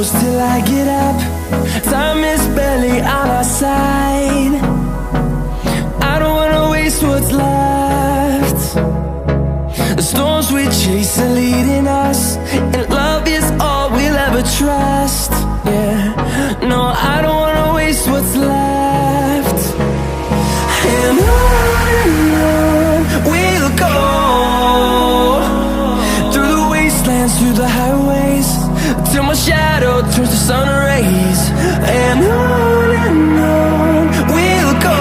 close till I get up. Time is barely on our side. I don't wanna waste what's left. The storms we chase are leading us, and love is all we'll ever trust. Yeah, no, I don't wanna waste what's left. And on we'll go, through the wastelands, through the highways, till my shadow turns to sun rays. And on we'll go,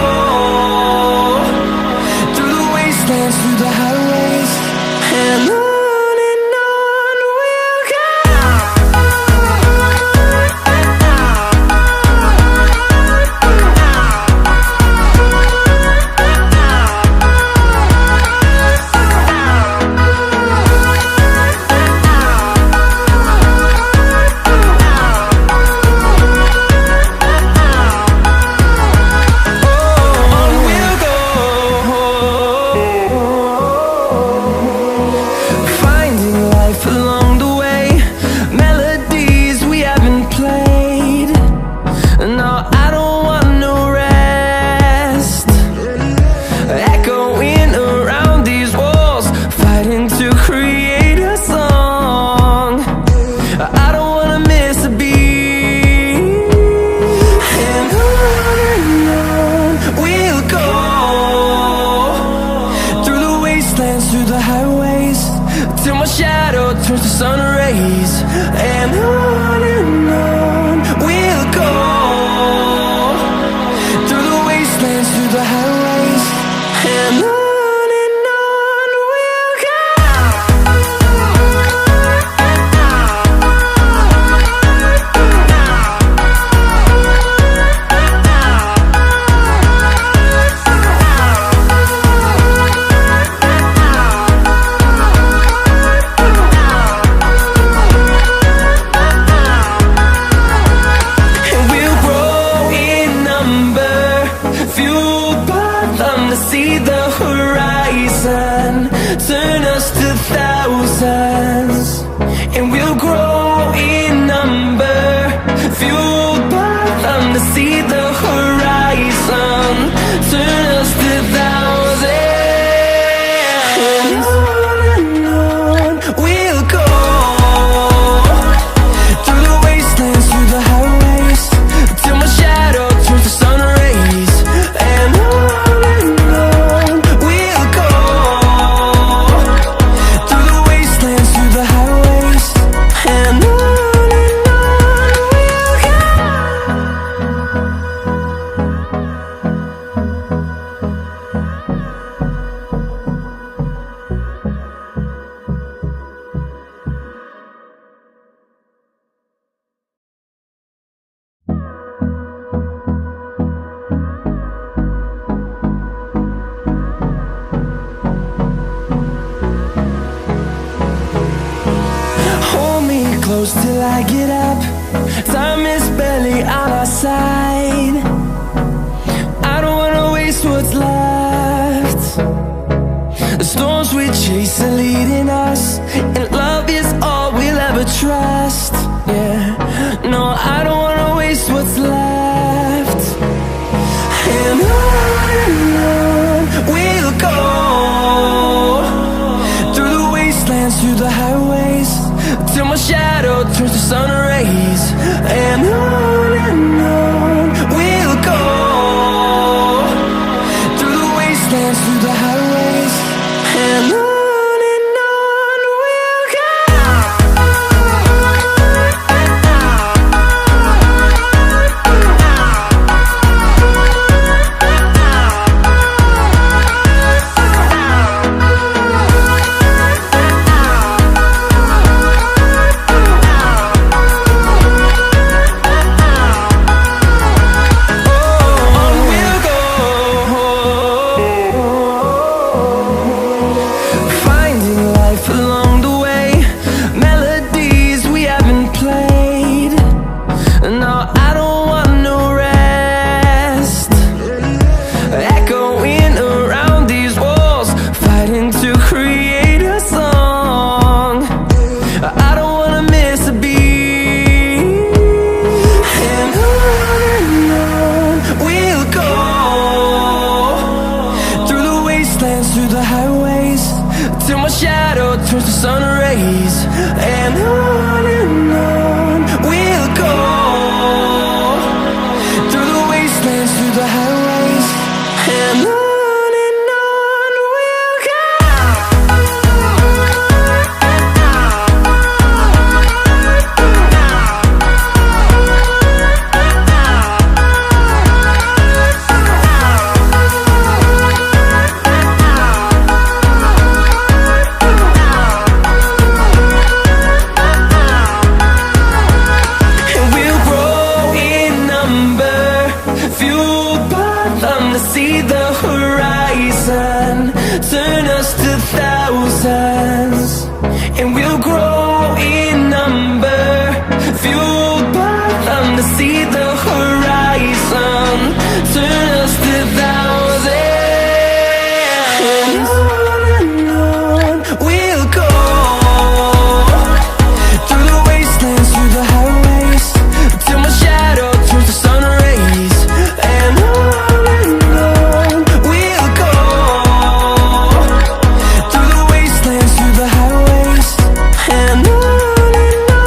through the wastelands, through the highways, and on we'll go. Through the highways, till my shadow turns to sun rays. And on we'll go, through the wastelands, through the highways, and on we'll go. See the horizon, turn us to thousands, and we'll grow in number, fueled by them. To see the horizon, turn us to thousands, and on we'll go, through the wastelands, through the highways, till my shadow turns to sun rays. And close till I get up. Time is barely on our side. I don't wanna waste what's left. The storms we chase are leading us, and love is all we'll ever trust. Yeah, no, I don't wanna waste what's left. And on we'll go, through the wastelands, through the highways, till my shadow turns to sun rays. And on we'll go, through the wastelands, through the highways, and on we'll go. fueled by them to see the horizon, turn us to thousands, and we'll grow in number. Fueled by them to see the horizon, turn us to thousands, and on we'll go, through the wastelands, through the highways, till my shadow turns to sun rays. And on we'll go, through the wastelands, through the highways, and on we'll go.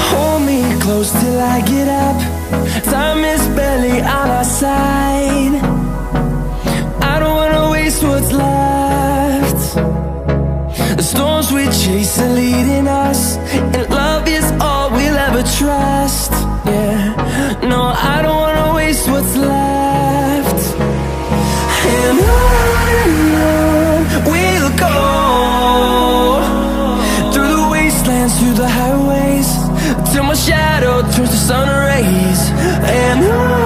Hold me close till I get up. Time is barely on our side. I don't wanna waste what's left. The storms we chase are leading us, and love is all we'll ever trust. Yeah, no, I don't wanna waste what's left. And on we'll go, through the wastelands, through the highways, till my shadow turns to sun rays. And on